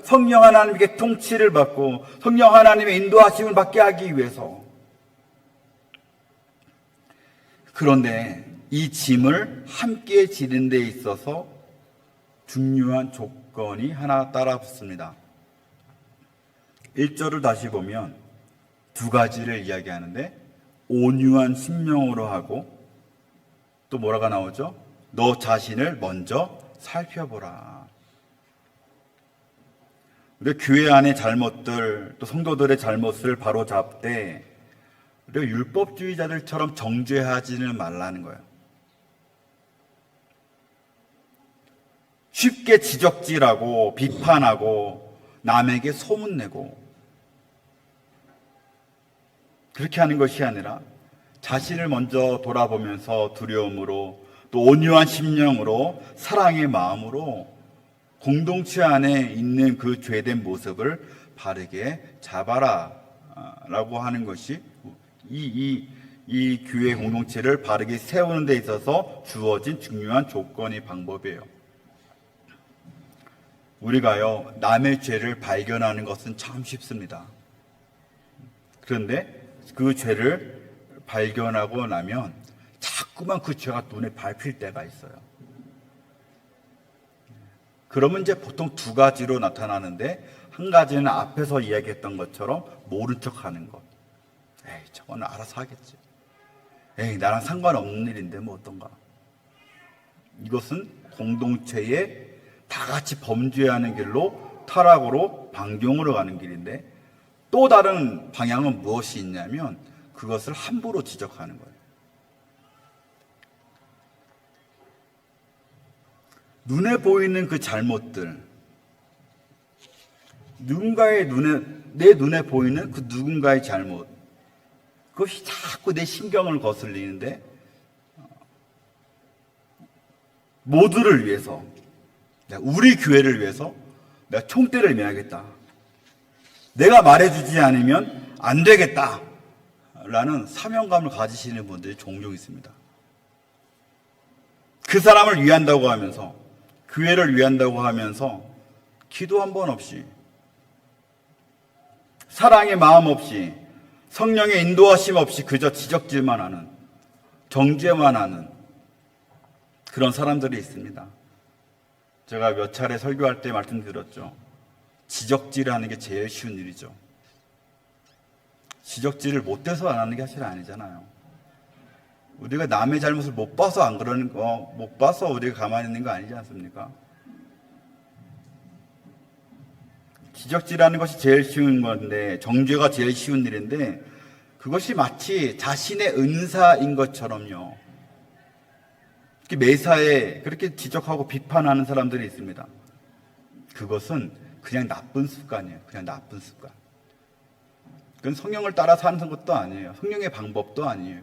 성령 하나님께 통치를 받고 성령 하나님의 인도하심을 받게 하기 위해서. 그런데 이 짐을 함께 지는 데 있어서 중요한 조건이 하나 따라 붙습니다. 1절을 다시 보면 두 가지를 이야기하는데 온유한 심령으로 하고 또 뭐라가 나오죠? 너 자신을 먼저 살펴보라. 우리 교회 안의 잘못들, 또 성도들의 잘못을 바로잡되 우리가 율법주의자들처럼 정죄하지는 말라는 거예요. 쉽게 지적질하고 비판하고 남에게 소문내고 그렇게 하는 것이 아니라 자신을 먼저 돌아보면서 두려움으로 또 온유한 심령으로 사랑의 마음으로 공동체 안에 있는 그 죄된 모습을 바르게 잡아라 라고 하는 것이 이 교회 공동체를 바르게 세우는 데 있어서 주어진 중요한 조건이 방법이에요. 우리가요, 남의 죄를 발견하는 것은 참 쉽습니다. 그런데 그 죄를 발견하고 나면 자꾸만 그 죄가 눈에 밟힐 때가 있어요. 그러면 이제 보통 두 가지로 나타나는데, 한 가지는 앞에서 이야기했던 것처럼 모른 척 하는 것. 에이, 저거는 알아서 하겠지. 에이, 나랑 상관없는 일인데 뭐 어떤가. 이것은 공동체에 다 같이 범죄하는 길로, 타락으로, 방종으로 가는 길인데, 또 다른 방향은 무엇이 있냐면 그것을 함부로 지적하는 거예요. 눈에 보이는 그 잘못들, 내 눈에 보이는 그 누군가의 잘못, 그것이 자꾸 내 신경을 거슬리는데, 모두를 위해서, 우리 교회를 위해서 내가 총대를 매야겠다, 내가 말해주지 않으면 안 되겠다 라는 사명감을 가지시는 분들이 종종 있습니다. 그 사람을 위한다고 하면서, 교회를 위한다고 하면서 기도 한 번 없이, 사랑의 마음 없이, 성령의 인도하심 없이 그저 지적질만 하는, 정죄만 하는 그런 사람들이 있습니다. 제가 몇 차례 설교할 때 말씀드렸죠. 지적질하는 게 제일 쉬운 일이죠. 지적질을 못해서 안 하는 게 사실 아니잖아요. 우리가 남의 잘못을 못 봐서 안 그러는 거, 못 봐서 우리가 가만히 있는 거 아니지 않습니까? 지적질하는 것이 제일 쉬운 건데, 정죄가 제일 쉬운 일인데, 그것이 마치 자신의 은사인 것처럼요. 매사에 그렇게 지적하고 비판하는 사람들이 있습니다. 그것은 그냥 나쁜 습관이에요. 그냥 나쁜 습관. 그건 성령을 따라 사는 것도 아니에요. 성령의 방법도 아니에요.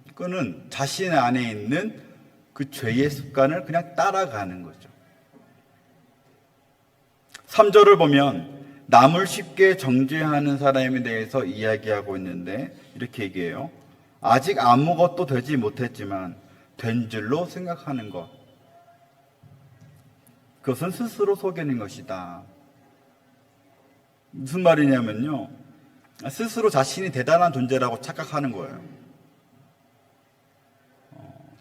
그거는 자신 안에 있는 그 죄의 습관을 그냥 따라가는 거죠. 3절을 보면 남을 쉽게 정죄하는 사람에 대해서 이야기하고 있는데, 이렇게 얘기해요. 아직 아무것도 되지 못했지만 된 줄로 생각하는 것, 그것은 스스로 속이는 것이다. 무슨 말이냐면요, 스스로 자신이 대단한 존재라고 착각하는 거예요.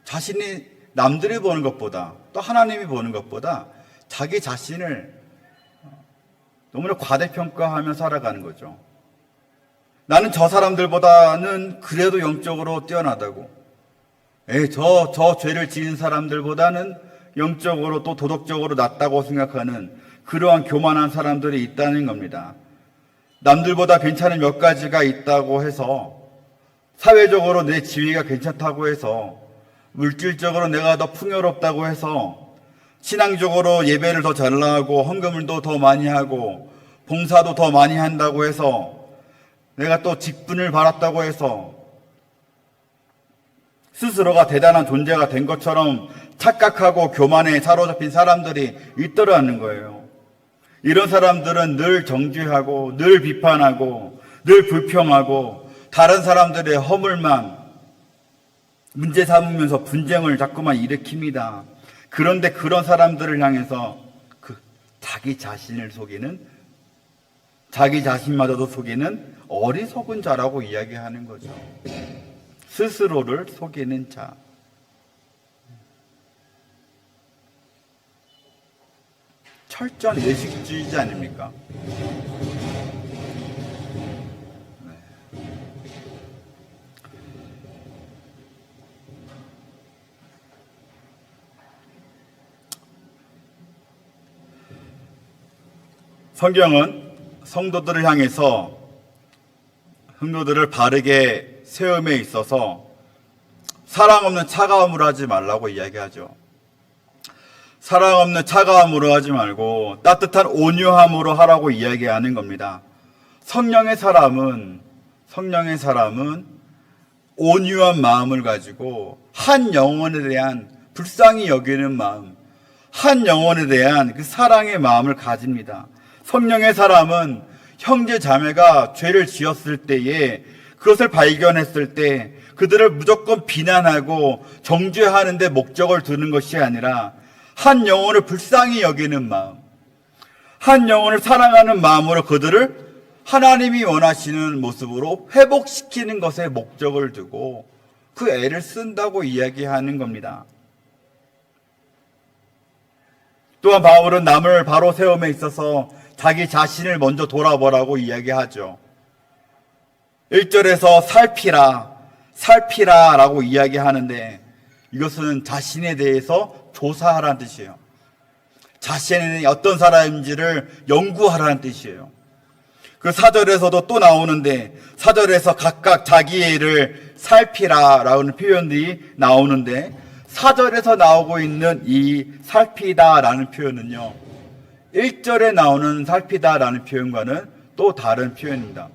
자신이 남들이 보는 것보다, 또 하나님이 보는 것보다 자기 자신을 너무나 과대평가하며 살아가는 거죠. 나는 저 사람들보다는 그래도 영적으로 뛰어나다고, 저 죄를 지은 사람들보다는 영적으로 또 도덕적으로 낫다고 생각하는 그러한 교만한 사람들이 있다는 겁니다. 남들보다 괜찮은 몇 가지가 있다고 해서, 사회적으로 내 지위가 괜찮다고 해서, 물질적으로 내가 더 풍요롭다고 해서, 신앙적으로 예배를 더 잘 나가고 헌금을도 더 많이 하고 봉사도 더 많이 한다고 해서, 내가 또 직분을 받았다고 해서 스스로가 대단한 존재가 된 것처럼 착각하고 교만에 사로잡힌 사람들이 있더라는 거예요. 이런 사람들은 늘 정죄하고 늘 비판하고 늘 불평하고 다른 사람들의 허물만 문제 삼으면서 분쟁을 자꾸만 일으킵니다. 그런데 그런 사람들을 향해서 자기 자신을 속이는, 자기 자신마저도 속이는 어리석은 자라고 이야기하는 거죠. 스스로를 속이는 자. 철저한 외식주의자 아닙니까? 성경은 성도들을 향해서 성도들을 바르게 세움에 있어서 사랑 없는 차가움으로 하지 말라고 이야기하죠. 사랑 없는 차가움으로 하지 말고 따뜻한 온유함으로 하라고 이야기하는 겁니다. 성령의 사람은 온유한 마음을 가지고 한 영혼에 대한 불쌍히 여기는 마음, 한 영혼에 대한 그 사랑의 마음을 가집니다. 성령의 사람은 형제 자매가 죄를 지었을 때에, 그것을 발견했을 때 그들을 무조건 비난하고 정죄하는 데 목적을 두는 것이 아니라 한 영혼을 불쌍히 여기는 마음, 한 영혼을 사랑하는 마음으로 그들을 하나님이 원하시는 모습으로 회복시키는 것에 목적을 두고 그 애를 쓴다고 이야기하는 겁니다. 또한 바울은 남을 바로 세움에 있어서 자기 자신을 먼저 돌아보라고 이야기하죠. 1절에서 살피라 라고 이야기하는데 이것은 자신에 대해서 조사하라는 뜻이에요. 자신이 어떤 사람인지를 연구하라는 뜻이에요. 그 4절에서도 또 나오는데 4절에서 각각 자기의 일을 살피라 라는 표현들이 나오는데 4절에서 나오고 있는 이 살피다 라는 표현은요, 1절에 나오는 살피다 라는 표현과는 또 다른 표현입니다.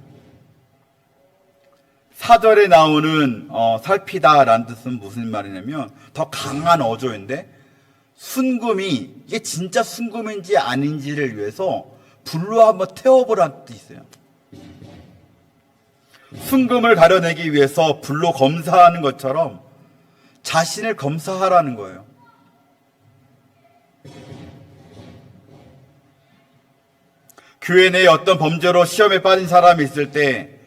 4절에 나오는 살피다 라는 뜻은 무슨 말이냐면 더 강한 어조인데 순금이 이게 진짜 순금인지 아닌지를 위해서 불로 한번 태워보라는 뜻이 있어요. 순금을 가려내기 위해서 불로 검사하는 것처럼 자신을 검사하라는 거예요. 교회 내에 어떤 범죄로 시험에 빠진 사람이 있을 때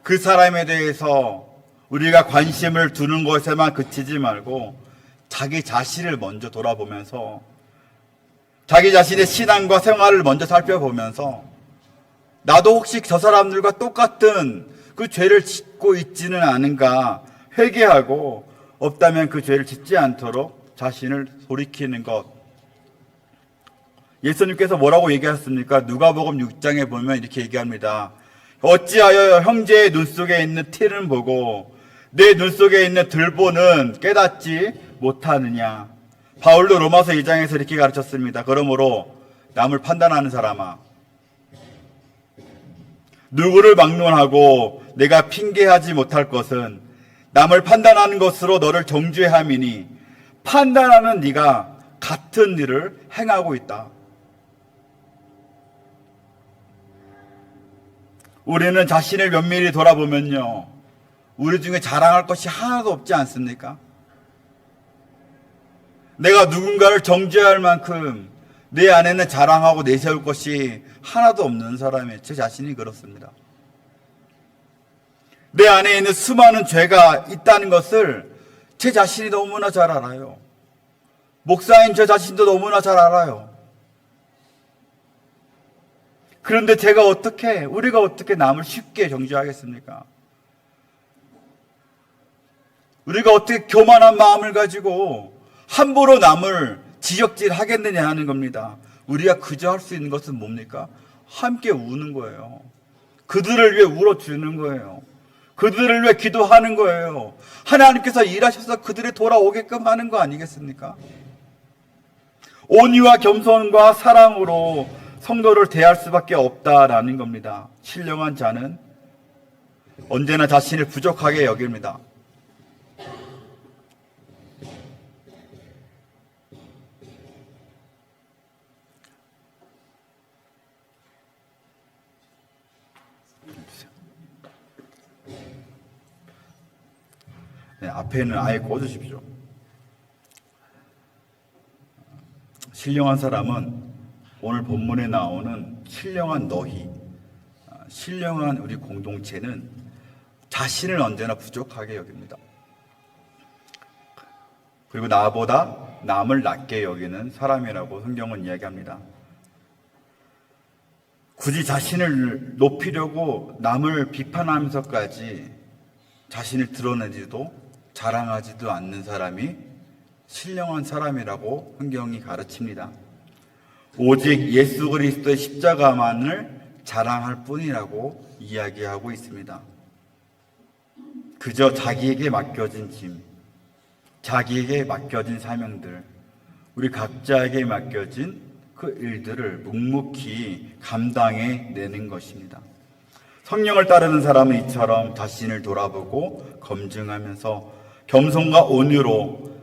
그 사람에 대해서 우리가 관심을 두는 것에만 그치지 말고 자기 자신을 먼저 돌아보면서 자기 자신의 신앙과 생활을 먼저 살펴보면서 나도 혹시 저 사람들과 똑같은 그 죄를 짓고 있지는 않은가 회개하고 없다면 그 죄를 짓지 않도록 자신을 돌이키는 것. 예수님께서 뭐라고 얘기하셨습니까? 누가복음 6장에 보면 이렇게 얘기합니다. 어찌하여 형제의 눈 속에 있는 티는 보고 내 눈 속에 있는 들보는 깨닫지 못하느냐. 바울도 로마서 2장에서 이렇게 가르쳤습니다. 그러므로 남을 판단하는 사람아, 누구를 막론하고 내가 핑계하지 못할 것은 남을 판단하는 것으로 너를 정죄함이니 판단하는 네가 같은 일을 행하고 있다. 우리는 자신을 면밀히 돌아보면요, 우리 중에 자랑할 것이 하나도 없지 않습니까? 내가 누군가를 정죄할 만큼 내 안에는 자랑하고 내세울 것이 하나도 없는 사람이 제 자신이 그렇습니다. 내 안에 있는 수많은 죄가 있다는 것을 제 자신이 너무나 잘 알아요. 목사인 저 자신도 너무나 잘 알아요. 그런데 우리가 어떻게 남을 쉽게 정죄하겠습니까? 우리가 어떻게 교만한 마음을 가지고 함부로 남을 지적질 하겠느냐 하는 겁니다. 우리가 그저 할 수 있는 것은 뭡니까? 함께 우는 거예요. 그들을 위해 울어주는 거예요. 그들을 위해 기도하는 거예요. 하나님께서 일하셔서 그들이 돌아오게끔 하는 거 아니겠습니까? 온유와 겸손과 사랑으로 성도를 대할 수밖에 없다라는 겁니다. 신령한 자는 언제나 자신을 부족하게 여깁니다. 네, 앞에는 아예 꺼주십시오. 신령한 사람은 오늘 본문에 나오는 신령한 너희, 신령한 우리 공동체는 자신을 언제나 부족하게 여깁니다. 그리고 나보다 남을 낮게 여기는 사람이라고 성경은 이야기합니다. 굳이 자신을 높이려고 남을 비판하면서까지 자신을 드러내지도 자랑하지도 않는 사람이 신령한 사람이라고 성경이 가르칩니다. 오직 예수 그리스도의 십자가만을 자랑할 뿐이라고 이야기하고 있습니다. 그저 자기에게 맡겨진 짐, 자기에게 맡겨진 사명들, 우리 각자에게 맡겨진 그 일들을 묵묵히 감당해 내는 것입니다. 성령을 따르는 사람은 이처럼 자신을 돌아보고 검증하면서 겸손과 온유로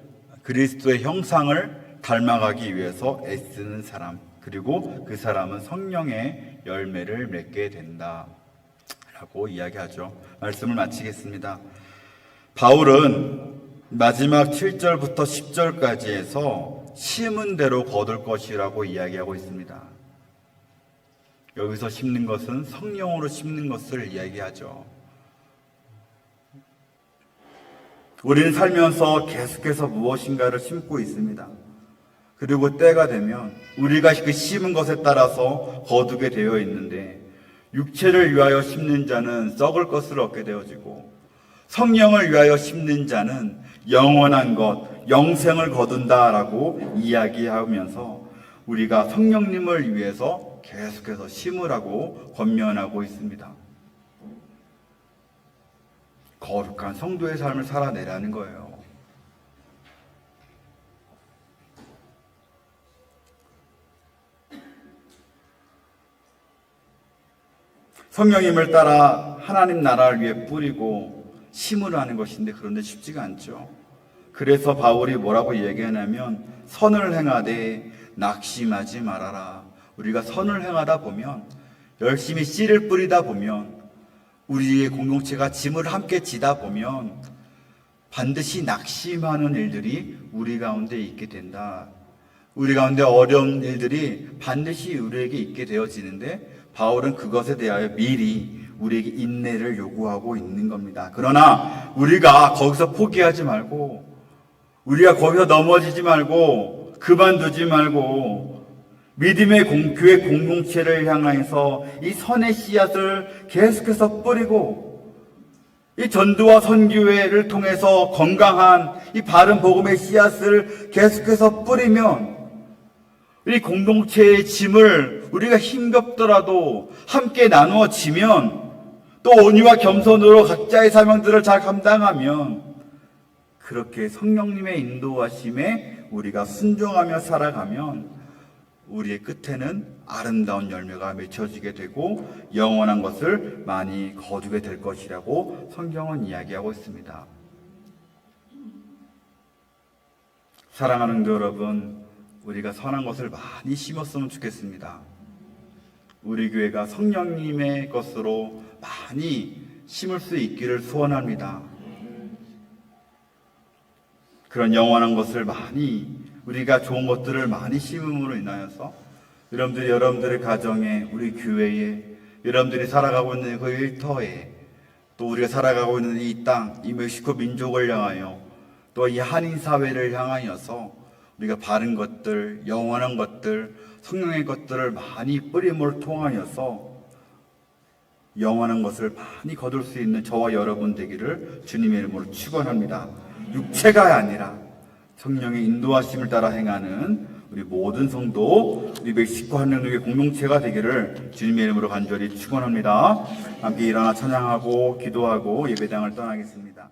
그리스도의 형상을 닮아가기 위해서 애쓰는 사람, 그리고 그 사람은 성령의 열매를 맺게 된다 라고 이야기하죠. 말씀을 마치겠습니다. 바울은 마지막 7절부터 10절까지 해서 심은 대로 거둘 것이라고 이야기하고 있습니다. 여기서 심는 것은 성령으로 심는 것을 이야기하죠. 우리는 살면서 계속해서 무엇인가를 심고 있습니다. 그리고 때가 되면 우리가 그 심은 것에 따라서 거두게 되어 있는데, 육체를 위하여 심는 자는 썩을 것을 얻게 되어지고, 성령을 위하여 심는 자는 영원한 것, 영생을 거둔다라고 이야기하면서 우리가 성령님을 위해서 계속해서 심으라고 권면하고 있습니다. 거룩한 성도의 삶을 살아내라는 거예요. 성령님을 따라 하나님 나라를 위해 뿌리고 심으라는 것인데, 그런데 쉽지가 않죠. 그래서 바울이 뭐라고 얘기하냐면, 선을 행하되 낙심하지 말아라. 우리가 선을 행하다 보면, 열심히 씨를 뿌리다 보면, 우리의 공동체가 짐을 함께 지다 보면 반드시 낙심하는 일들이 우리 가운데 있게 된다. 우리 가운데 어려운 일들이 반드시 우리에게 있게 되어지는데, 바울은 그것에 대하여 미리 우리에게 인내를 요구하고 있는 겁니다. 그러나 우리가 거기서 포기하지 말고, 우리가 거기서 넘어지지 말고, 그만두지 말고, 믿음의 교회 공동체를 향해서 이 선의 씨앗을 계속해서 뿌리고, 이 전도와 선교회를 통해서 건강한 이 바른 복음의 씨앗을 계속해서 뿌리면, 이 공동체의 짐을 우리가 힘겹더라도 함께 나누어지면, 또 온유와 겸손으로 각자의 사명들을 잘 감당하면, 그렇게 성령님의 인도하심에 우리가 순종하며 살아가면 우리의 끝에는 아름다운 열매가 맺혀지게 되고 영원한 것을 많이 거두게 될 것이라고 성경은 이야기하고 있습니다. 사랑하는 성도 여러분, 우리가 선한 것을 많이 심었으면 좋겠습니다. 우리 교회가 성령님의 것으로 많이 심을 수 있기를 소원합니다. 그런 영원한 것을 많이, 우리가 좋은 것들을 많이 심음으로 인하여서 여러분들의 가정에, 우리 교회에, 여러분들이 살아가고 있는 그 일터에, 또 우리가 살아가고 있는 이 땅, 이 멕시코 민족을 향하여, 또 이 한인 사회를 향하여서 우리가 바른 것들, 영원한 것들, 성령의 것들을 많이 뿌림을 통하여서 영원한 것을 많이 거둘 수 있는 저와 여러분 되기를 주님의 이름으로 축원합니다. 육체가 아니라 성령의 인도하심을 따라 행하는 우리 모든 성도, 우리 멕시코 한영교회 공동체가 되기를 주님의 이름으로 간절히 축원합니다. 함께 일어나 찬양하고 기도하고 예배당을 떠나겠습니다.